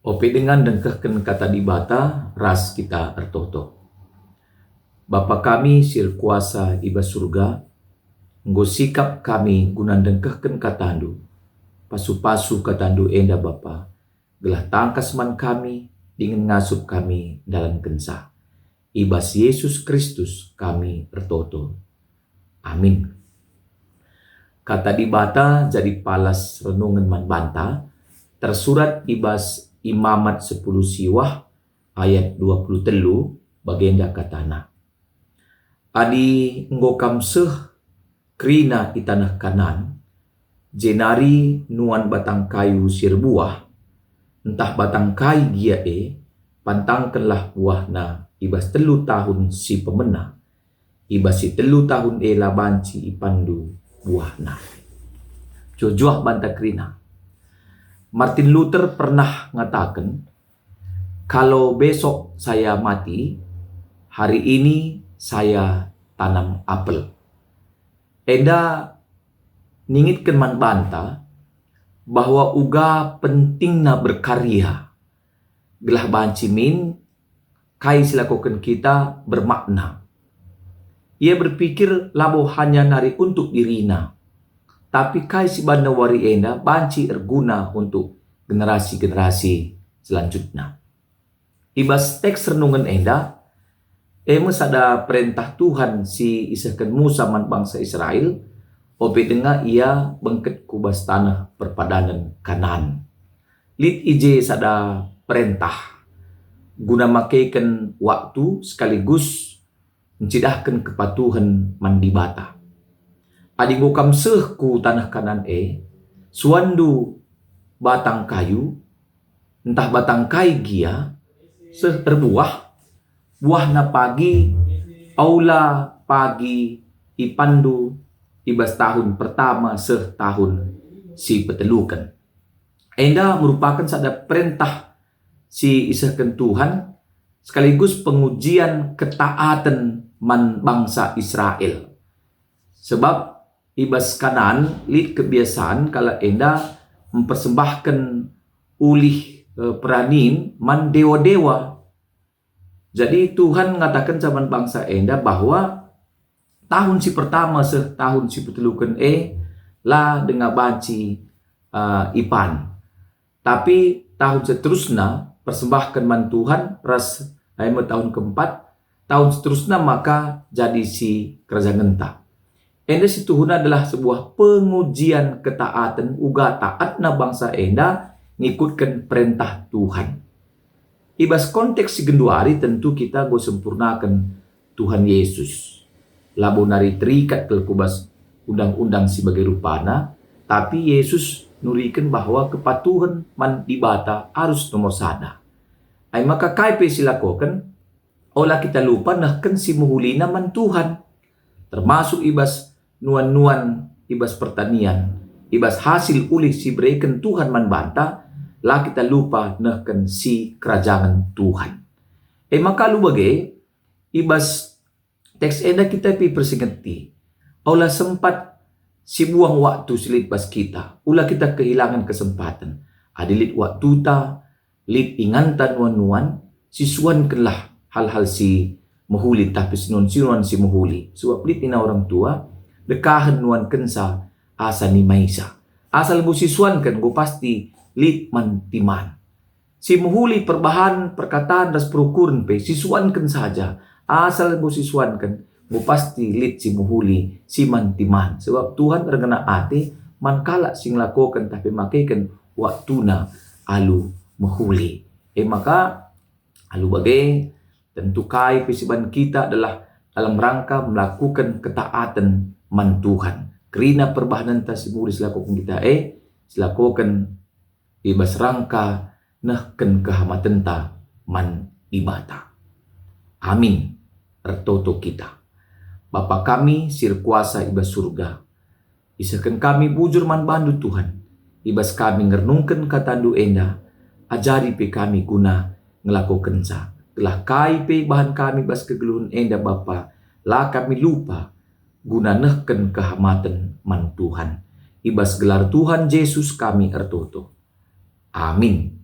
Ope dengan dengkehken kata dibata ras kita ertoto. Bapa kami sir kuasa iba surga, nggo sikap kami guna dengkehken katandu, pasu-pasu katandu enda Bapa, gelah tangkas man kami, dengan ngasup kami dalam kensa. Ibas Yesus Kristus kami ertoto. Amin. Kata dibata jadi palas renungan man banta, tersurat ibas Imamat 10 Siwah ayat 23 bagenda katana. Adi nggokam seh krina di tanah Kanan, jenari nuan batang kayu sir buah, entah batang kai gia pantangkanlah buahna ibas 3 tahun si pemena, ibas si 3 tahun labanci ipandu buahna. Jojoah banta krina. Martin Luther pernah ngatakan, kalau besok saya mati, hari ini saya tanam apel. Enda ningitkan man banta bahwa uga pentingna berkarya. Gelah bancimin kai silakukan kita bermakna. Ia berpikir labo hanya nari untuk dirina, tapi kai si banda wari enda banci erguna untuk generasi-generasi selanjutnya. Ibas teks renungan enda, ada perintah Tuhan si isahkan Musa man bangsa Israel, ope dengar ia bengket kubas tanah perpadanan Kanan. Lid ije sada perintah, guna makaikan waktu sekaligus mencidahkan kepatuhan mandibata. Adi ngokam seh ku tanah Kanan suandu batang kayu, entah batang kai gia, seh terbuah, buahna pagi, aula pagi, ipandu, ibas tahun pertama seh tahun si petelukan. Enda merupakan sada perintah si isahkan Tuhan, sekaligus pengujian ketaatan man bangsa Israel. Sebab ibas Kanan lid kebiasaan kalau enda mempersembahkan ulih peranin man dewa-dewa. Jadi Tuhan mengatakan zaman bangsa enda bahwa tahun si pertama tahun si petelukan lah dengan banci ipan. Tapi tahun seterusnya persembahkan man Tuhan ras tahun keempat, tahun seterusnya maka jadi si kerajaan ngenta. Enda situhuna adalah sebuah pengujian ketaatan uga taatna bangsa enda ngikutkan perintah Tuhan. Ibas konteks si genduari tentu kita go sempurnakan Tuhan Yesus. Labo nari terikat ke kubas undang-undang sebagai rupana, tapi Yesus nurikan bahwa kepatuhan man dibata harus nomor sada. Ay maka kaipe silakokan, olah kita lupa nahkan si muhulina man Tuhan. Termasuk ibas nuan-nuan ibas pertanian, ibas hasil ulih si berikan Tuhan man banta, lah kita lupa nahkan si kerajaan Tuhan. Maka lu bagai ibas teks enda kita pi persingeti. Aulah sempat si buang waktu silit bas kita, ulah kita kehilangan kesempatan. Adilit waktu ta, lit ingantan nuan-nuan, sisuan kelah hal-hal si mahuli tapi sinuan si mahuli. Sebab lit ina orang tua, dekahan nuan kensa asa ni maisa. Asal bu siswan kan gue pasti lit man timan. Si muhuli perbahan perkataan das perukuran pe siswan kan saja. Asal bu siswan kan gue pasti lit si muhuli si man timan. Sebab Tuhan terkena ate man kala sing lakokan tapi makaikan waktuna alu muhuli. Maka alu bagai tentu kai pesiban kita adalah dalam rangka melakukan ketaatan man Tuhan. Kerina perbahanan ta simuri silakukan kita silakukan ibas rangka nahken kehamatan ta man dibata. Amin. Ertoto kita. Bapa kami sir kuasa ibas surga, isakan kami bujur man bandu Tuhan. Ibas kami ngernungken katandu enda, ajari pe kami guna ngelakukan sa. Telah kai pe bahan kami bas kegeluhan enda Bapa, lah kami lupa guna nehken kehamatan man Tuhan. Ibas gelar Tuhan Yesus kami ertoto. Amin.